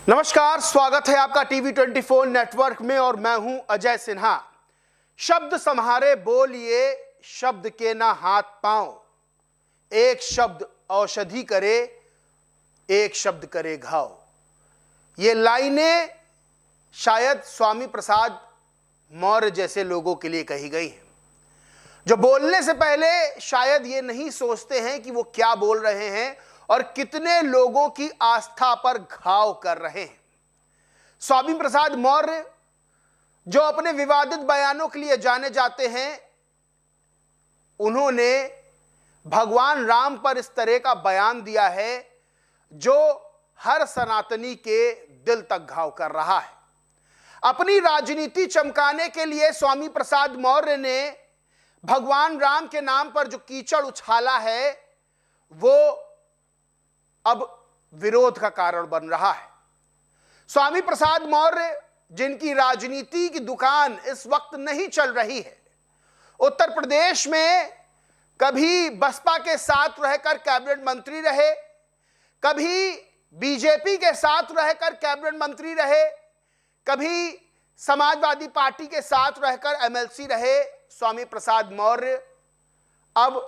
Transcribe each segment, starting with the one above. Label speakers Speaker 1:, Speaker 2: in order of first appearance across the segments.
Speaker 1: नमस्कार, स्वागत है आपका टीवी 24 नेटवर्क में और मैं हूं अजय सिन्हा। शब्द सम्हारे बोलिए, शब्द के ना हाथ पांव, एक शब्द औषधि करे, एक शब्द करे घाव। ये लाइनें शायद स्वामी प्रसाद मौर्य जैसे लोगों के लिए कही गई हैं, जो बोलने से पहले शायद ये नहीं सोचते हैं कि वो क्या बोल रहे हैं और कितने लोगों की आस्था पर घाव कर रहे हैं। स्वामी प्रसाद मौर्य, जो अपने विवादित बयानों के लिए जाने जाते हैं, उन्होंने भगवान राम पर इस तरह का बयान दिया है जो हर सनातनी के दिल तक घाव कर रहा है। अपनी राजनीति चमकाने के लिए स्वामी प्रसाद मौर्य ने भगवान राम के नाम पर जो कीचड़ उछाला है, वो अब विरोध का कारण बन रहा है। स्वामी प्रसाद मौर्य, जिनकी राजनीति की दुकान इस वक्त नहीं चल रही है, उत्तर प्रदेश में कभी बसपा के साथ रहकर कैबिनेट मंत्री रहे, कभी बीजेपी के साथ रहकर कैबिनेट मंत्री रहे, कभी समाजवादी पार्टी के साथ रहकर एमएलसी रहे। स्वामी प्रसाद मौर्य अब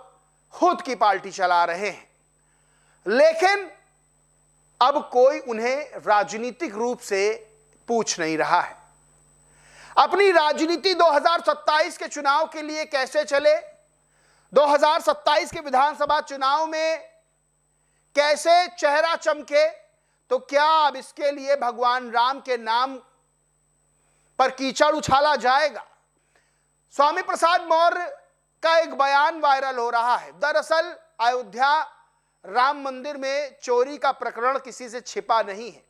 Speaker 1: खुद की पार्टी चला रहे हैं, लेकिन अब कोई उन्हें राजनीतिक रूप से पूछ नहीं रहा है। अपनी राजनीति 2027 के चुनाव के लिए कैसे चले, 2027 के विधानसभा चुनाव में कैसे चेहरा चमके, तो क्या अब इसके लिए भगवान राम के नाम पर कीचड़ उछाला जाएगा? स्वामी प्रसाद मौर्य का एक बयान वायरल हो रहा है। दरअसल अयोध्या राम मंदिर में चोरी का प्रकरण किसी से छिपा नहीं है।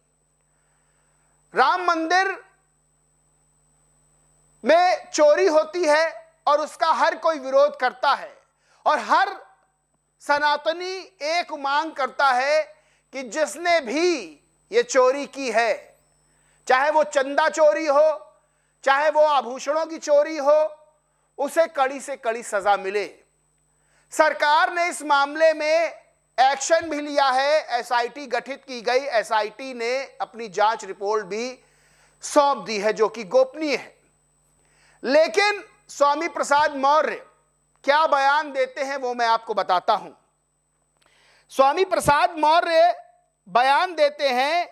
Speaker 1: राम मंदिर में चोरी होती है और उसका हर कोई विरोध करता है, और हर सनातनी एक मांग करता है कि जिसने भी ये चोरी की है, चाहे वो चंदा चोरी हो, चाहे वो आभूषणों की चोरी हो, उसे कड़ी से कड़ी सजा मिले। सरकार ने इस मामले में एक्शन भी लिया है। एसआईटी गठित की गई, एसआईटी ने अपनी जांच रिपोर्ट भी सौंप दी है, जो कि गोपनीय है। लेकिन स्वामी प्रसाद मौर्य क्या बयान देते हैं वो मैं आपको बताता हूं। स्वामी प्रसाद मौर्य बयान देते हैं,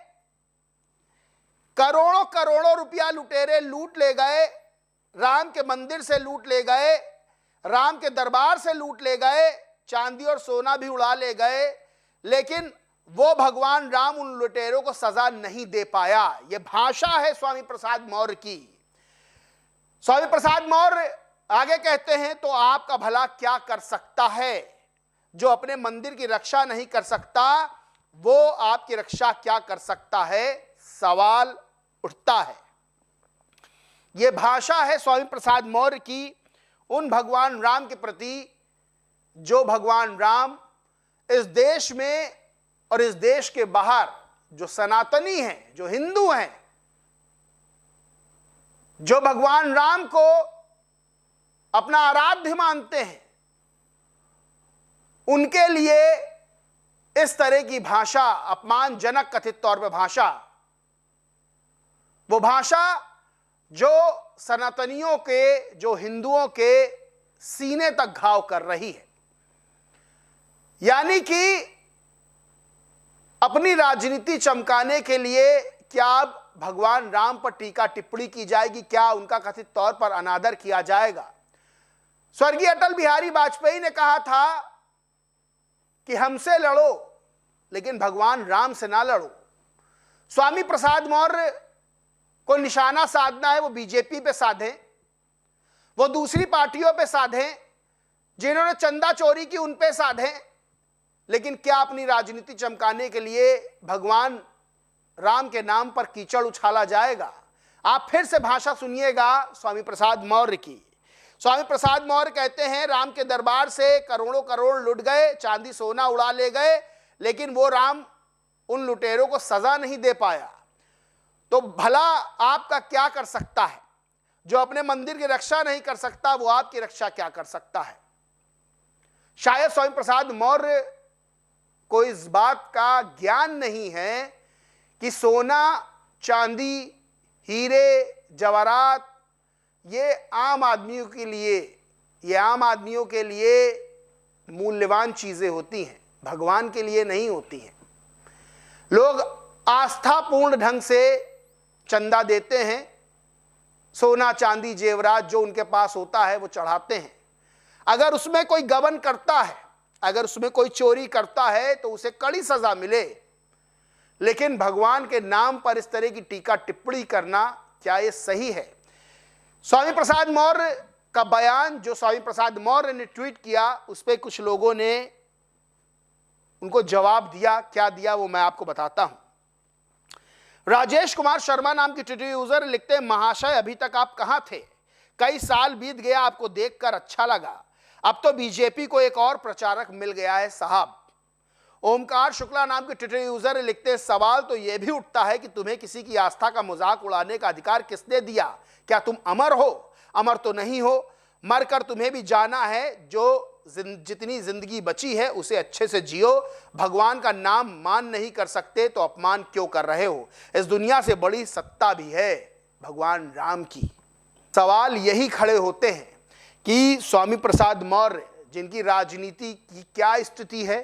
Speaker 1: करोड़ों करोड़ों रुपया लुटेरे लूट ले गए, राम के मंदिर से लूट ले गए, राम के दरबार से लूट ले गए, चांदी और सोना भी उड़ा ले गए, लेकिन वो भगवान राम उन लुटेरों को सजा नहीं दे पाया। ये भाषा है स्वामी प्रसाद मौर्य की। स्वामी प्रसाद मौर्य आगे कहते हैं, तो आपका भला क्या कर सकता है? जो अपने मंदिर की रक्षा नहीं कर सकता, वो आपकी रक्षा क्या कर सकता है? सवाल उठता है। यह भाषा है स्वामी प्रसाद मौर्य की उन भगवान राम के प्रति, जो भगवान राम इस देश में और इस देश के बाहर जो सनातनी हैं, जो हिंदू हैं, जो भगवान राम को अपना आराध्य मानते हैं, उनके लिए इस तरह की भाषा, अपमानजनक कथित तौर पर भाषा, वो भाषा जो सनातनियों के, जो हिंदुओं के सीने तक घाव कर रही है। यानी कि अपनी राजनीति चमकाने के लिए क्या अब भगवान राम पर टीका टिप्पणी की जाएगी? क्या उनका कथित तौर पर अनादर किया जाएगा? स्वर्गीय अटल बिहारी वाजपेयी ने कहा था कि हमसे लड़ो, लेकिन भगवान राम से ना लड़ो। स्वामी प्रसाद मौर्य को निशाना साधना है, वो बीजेपी पे साधें, वो दूसरी पार्टियों पे साधें, जिन्होंने चंदा चोरी की उन पे साधें, लेकिन क्या अपनी राजनीति चमकाने के लिए भगवान राम के नाम पर कीचड़ उछाला जाएगा? आप फिर से भाषा सुनिएगा स्वामी प्रसाद मौर्य की। स्वामी प्रसाद मौर्य कहते हैं, राम के दरबार से करोड़ों करोड़ लुट गए, चांदी सोना उड़ा ले गए, लेकिन वो राम उन लुटेरों को सजा नहीं दे पाया। तो भला आपका क्या कर सकता है? जो अपने मंदिर की रक्षा नहीं कर सकता, वो आपकी रक्षा क्या कर सकता है? शायद स्वामी प्रसाद मौर्य को इस बात का ज्ञान नहीं है कि सोना, चांदी, हीरे, जवाहरात ये आम आदमियों के लिए मूल्यवान चीजें होती हैं, भगवान के लिए नहीं होती हैं। लोग आस्थापूर्ण ढंग से चंदा देते हैं, सोना, चांदी, जेवरात जो उनके पास होता है वो चढ़ाते हैं। अगर उसमें कोई गबन करता है, अगर उसमें कोई चोरी करता है तो उसे कड़ी सजा मिले, लेकिन भगवान के नाम पर इस तरह की टीका टिप्पणी करना, क्या ये सही है? स्वामी प्रसाद मौर्य का बयान जो स्वामी प्रसाद मौर्य ने ट्वीट किया, उस पर कुछ लोगों ने उनको जवाब दिया। क्या दिया वो मैं आपको बताता हूं। राजेश कुमार शर्मा नाम की ट्विटर यूजर लिखते हैं, महाशय अभी तक आप कहां थे? कई साल बीत गया, आपको देखकर अच्छा लगा। अब तो बीजेपी को एक और प्रचारक मिल गया है साहब। ओमकार शुक्ला नाम के ट्विटर यूजर लिखते हैं, सवाल तो यह भी उठता है कि तुम्हें किसी की आस्था का मजाक उड़ाने का अधिकार किसने दिया? क्या तुम अमर हो? अमर तो नहीं हो, मरकर तुम्हें भी जाना है। जो जितनी जिंदगी बची है उसे अच्छे से जियो। भगवान का नाम मान नहीं कर सकते तो अपमान क्यों कर रहे हो? इस दुनिया से बड़ी सत्ता भी है भगवान राम की। सवाल यही खड़े होते हैं कि स्वामी प्रसाद मौर्य, जिनकी राजनीति की क्या स्थिति है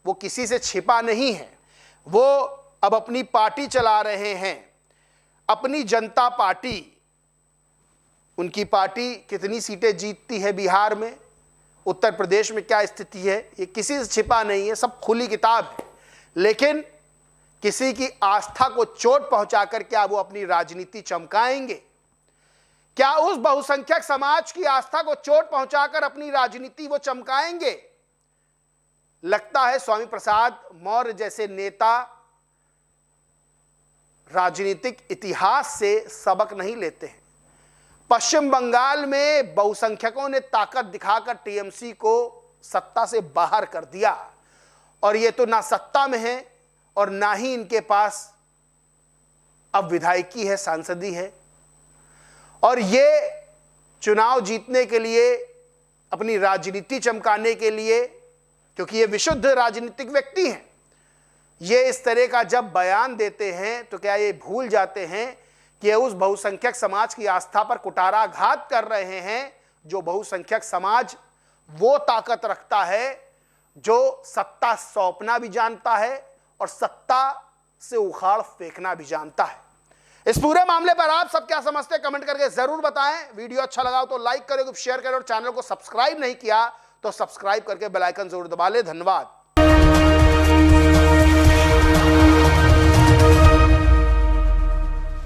Speaker 1: वो किसी से छिपा नहीं है। वो अब अपनी पार्टी चला रहे हैं, अपनी जनता पार्टी। उनकी पार्टी कितनी सीटें जीतती है बिहार में, उत्तर प्रदेश में क्या स्थिति है, ये किसी से छिपा नहीं है, सब खुली किताब है। लेकिन किसी की आस्था को चोट पहुंचाकर क्या वो अपनी राजनीति चमकाएंगे? क्या उस बहुसंख्यक समाज की आस्था को चोट पहुंचाकर अपनी राजनीति वो चमकाएंगे? लगता है स्वामी प्रसाद मौर्य जैसे नेता राजनीतिक इतिहास से सबक नहीं लेते हैं। पश्चिम बंगाल में बहुसंख्यकों ने ताकत दिखाकर टीएमसी को सत्ता से बाहर कर दिया, और ये तो ना सत्ता में है और ना ही इनके पास अब विधायकी है, सांसदी है। और ये चुनाव जीतने के लिए, अपनी राजनीति चमकाने के लिए, क्योंकि ये विशुद्ध राजनीतिक व्यक्ति हैं, ये इस तरह का जब बयान देते हैं तो क्या ये भूल जाते हैं कि उस बहुसंख्यक समाज की आस्था पर कुठाराघात कर रहे हैं? जो बहुसंख्यक समाज वो ताकत रखता है जो सत्ता सौंपना भी जानता है और सत्ता से उखाड़ फेंकना भी जानता है। इस पूरे मामले पर आप सब क्या समझते हैं? कमेंट करके जरूर बताएं। वीडियो अच्छा लगा हो तो लाइक करें, शेयर करें, और चैनल को सब्सक्राइब नहीं किया तो सब्सक्राइब करके बेल आइकन जरूर दबा लें। धन्यवाद।